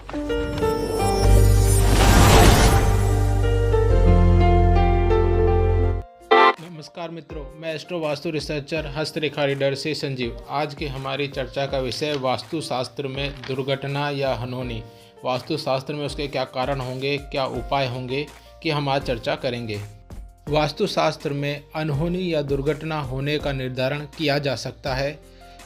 नमस्कार मित्रों, मैं एस्ट्रो वास्तु रिसर्चर हस्तरेखा रीडर से संजीव। आज की हमारी चर्चा का विषय वास्तुशास्त्र में दुर्घटना या अनहोनी, वास्तुशास्त्र में उसके क्या कारण होंगे, क्या उपाय होंगे, कि हम आज चर्चा करेंगे। वास्तुशास्त्र में अनहोनी या दुर्घटना होने का निर्धारण किया जा सकता है।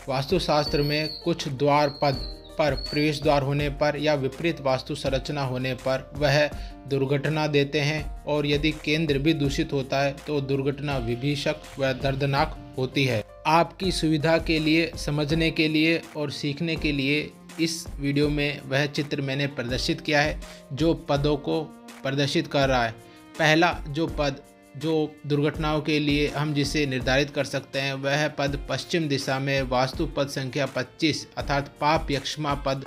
वास्तुशास्त्र में कुछ द्वार पद पर प्रवेश द्वार होने पर या विपरीत वास्तु संरचना होने पर वह दुर्घटना देते हैं, और यदि केंद्र भी दूषित होता है तो दुर्घटना विभीषक व दर्दनाक होती है। आपकी सुविधा के लिए, समझने के लिए और सीखने के लिए इस वीडियो में वह चित्र मैंने प्रदर्शित किया है जो पदों को प्रदर्शित कर रहा है। पहला जो पद जो दुर्घटनाओं के लिए हम जिसे निर्धारित कर सकते हैं वह पद पश्चिम दिशा में वास्तु पद संख्या 25 अर्थात पाप यक्षमा पद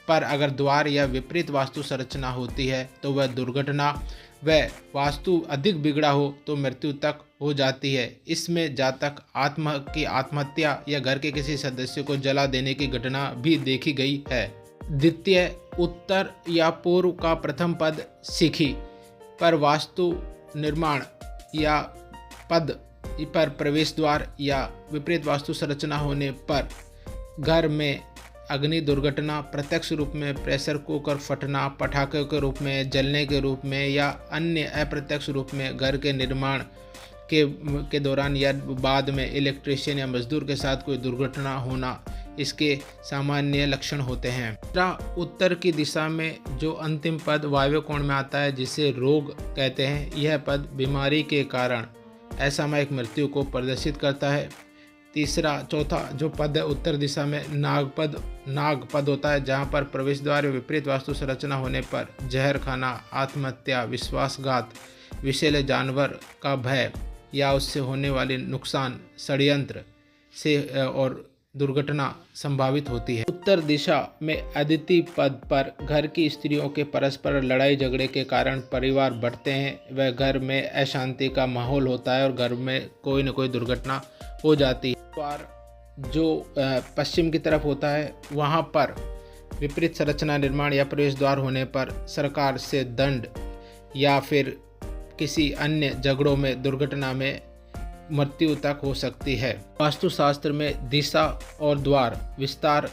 पर अगर द्वार या विपरीत वास्तु संरचना होती है तो वह दुर्घटना, व वास्तु अधिक बिगड़ा हो तो मृत्यु तक हो जाती है। इसमें जातक आत्महत्या या घर के किसी सदस्य को जला देने की घटना भी देखी गई है। द्वितीय, उत्तर या पूर्व का प्रथम पद सिखी पर वास्तु निर्माण या पद पर प्रवेश द्वार या विपरीत वास्तु संरचना होने पर घर में अग्नि दुर्घटना, प्रत्यक्ष रूप में प्रेशर कुकर फटना, पटाखे के रूप में, जलने के रूप में या अन्य अप्रत्यक्ष रूप में घर के निर्माण के दौरान या बाद में इलेक्ट्रीशियन या मजदूर के साथ कोई दुर्घटना होना, इसके सामान्य लक्षण होते हैं। उत्तर की दिशा में जो अंतिम पद वायव्य कोण में आता है जिसे रोग कहते हैं, यह पद बीमारी के कारण असामयिक मृत्यु को प्रदर्शित करता है। चौथा जो पद है उत्तर दिशा में नाग पद होता है, जहां पर प्रवेश द्वार विपरीत वास्तु संरचना होने पर जहर खाना, आत्महत्या, विश्वासघात, विषैले जानवर का भय या उससे होने वाले नुकसान, षड्यंत्र से और दुर्घटना संभावित होती है। उत्तर दिशा में अदिति पद पर घर की स्त्रियों के परस्पर लड़ाई झगड़े के कारण परिवार बढ़ते हैं, वह घर में अशांति का माहौल होता है और घर में कोई न कोई दुर्घटना हो जाती है। द्वार जो पश्चिम की तरफ होता है वहाँ पर विपरीत संरचना निर्माण या प्रवेश द्वार होने पर सरकार से दंड या फिर किसी अन्य झगड़ों में, दुर्घटना में मृत्यु तक हो सकती है। वास्तुशास्त्र में दिशा और द्वार विस्तार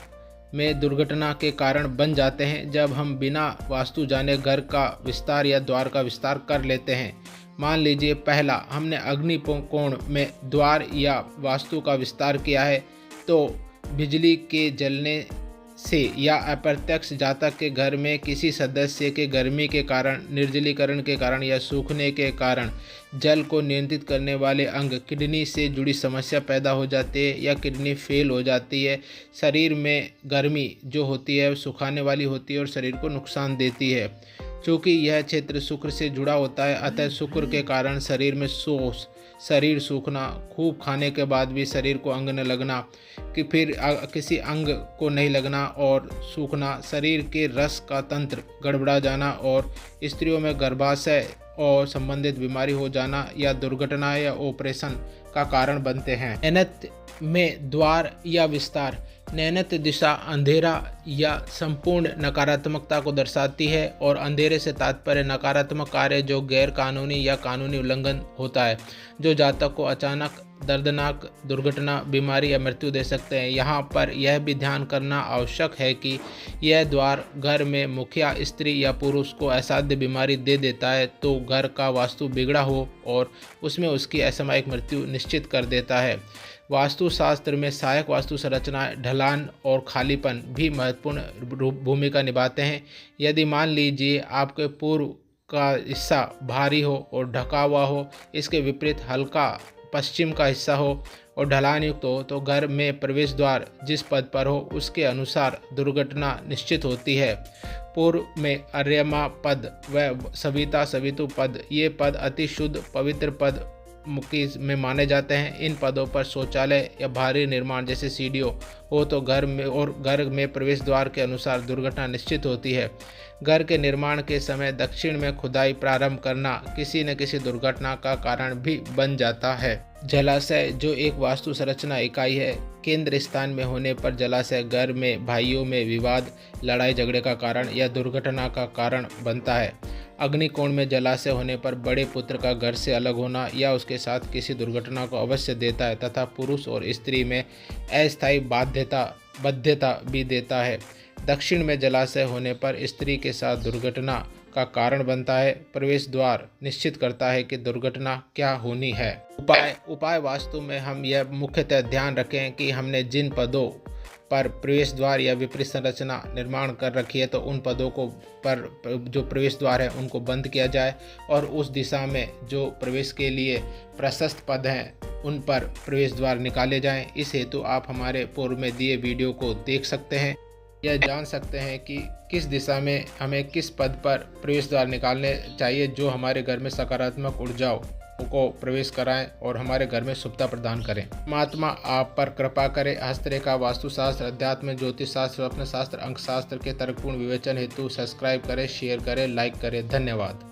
में दुर्घटना के कारण बन जाते हैं जब हम बिना वास्तु जाने घर का विस्तार या द्वार का विस्तार कर लेते हैं। मान लीजिए पहला हमने अग्नि कोण में द्वार या वास्तु का विस्तार किया है, तो बिजली के जलने से या अप्रत्यक्ष जातक के घर में किसी सदस्य के गर्मी के कारण, निर्जलीकरण के कारण या सूखने के कारण जल को नियंत्रित करने वाले अंग किडनी से जुड़ी समस्या पैदा हो जाती है या किडनी फेल हो जाती है। शरीर में गर्मी जो होती है सुखाने वाली होती है और शरीर को नुकसान देती है। चूँकि यह क्षेत्र शुक्र से जुड़ा होता है, अतः शुक्र के कारण शरीर में शरीर सूखना, खूब खाने के बाद भी शरीर को अंग न लगना, कि फिर किसी अंग को नहीं लगना और सूखना, शरीर के रस का तंत्र गड़बड़ा जाना और स्त्रियों में गर्भाशय और संबंधित बीमारी हो जाना या दुर्घटना या ऑपरेशन का कारण बनते हैं। नैनत में द्वार या विस्तार, नैनत दिशा अंधेरा या संपूर्ण नकारात्मकता को दर्शाती है और अंधेरे से तात्पर्य नकारात्मक कार्य जो गैर कानूनी या कानूनी उल्लंघन होता है, जो जातक को अचानक दर्दनाक दुर्घटना, बीमारी या मृत्यु दे सकते हैं। यहाँ पर यह भी ध्यान करना आवश्यक है कि यह द्वार घर में मुखिया स्त्री या पुरुष को असाध्य बीमारी दे देता है तो घर का वास्तु बिगड़ा हो और उसमें उसकी असामयिक मृत्यु निश्चित कर देता है। वास्तुशास्त्र में सहायक वास्तु संरचना, ढलान और खालीपन भी महत्वपूर्ण भूमिका निभाते हैं। यदि मान लीजिए आपके पूर्व का हिस्सा भारी हो और ढका हुआ हो, इसके विपरीत हल्का पश्चिम का हिस्सा हो और ढलान युक्त हो, तो घर में प्रवेश द्वार जिस पद पर हो उसके अनुसार दुर्घटना निश्चित होती है। पूर्व में अर्यमा पद व सविता सवितु पद, ये पद अति शुद्ध पवित्र पद मुक्ति में माने जाते हैं। इन पदों पर शौचालय या भारी निर्माण जैसे सीढ़ियों हो तो घर में प्रवेश द्वार के अनुसार दुर्घटना निश्चित होती है। घर के निर्माण के समय दक्षिण में खुदाई प्रारंभ करना किसी न किसी दुर्घटना का कारण भी बन जाता है। जलाशय जो एक वास्तु संरचना इकाई है, केंद्र स्थान में होने पर जलाशय घर में भाइयों में विवाद, लड़ाई झगड़े का कारण या दुर्घटना का कारण बनता है। अग्निकोण में जलाशय होने पर बड़े पुत्र का घर से अलग होना या उसके साथ किसी दुर्घटना को अवश्य देता है तथा पुरुष और स्त्री में अस्थायी बाध्यता भी देता है। दक्षिण में जलाशय होने पर स्त्री के साथ दुर्घटना का कारण बनता है। प्रवेश द्वार निश्चित करता है कि दुर्घटना क्या होनी है। उपाय वास्तु में हम यह मुख्यतः ध्यान रखें कि हमने जिन पदों पर प्रवेश द्वार या विपरीत संरचना निर्माण कर रखी है तो उन पदों को पर जो प्रवेश द्वार है उनको बंद किया जाए और उस दिशा में जो प्रवेश के लिए प्रशस्त पद हैं उन पर प्रवेश द्वार निकाले जाएं। इस हेतु आप हमारे पूर्व में दिए वीडियो को देख सकते हैं। यह जान सकते हैं कि किस दिशा में हमें किस पद पर प्रवेश द्वार निकालने चाहिए जो हमारे घर में सकारात्मक ऊर्जाओं को प्रवेश कराएं और हमारे घर में शुभता प्रदान करें। परमात्मा आप पर कृपा करे। हस्तरेखा वास्तुशास्त्र, अध्यात्म, ज्योतिष शास्त्र, स्वप्न शास्त्र, अंक शास्त्र के तर्कपूर्ण विवेचन हेतु सब्सक्राइब करें, शेयर करें, लाइक करें। धन्यवाद।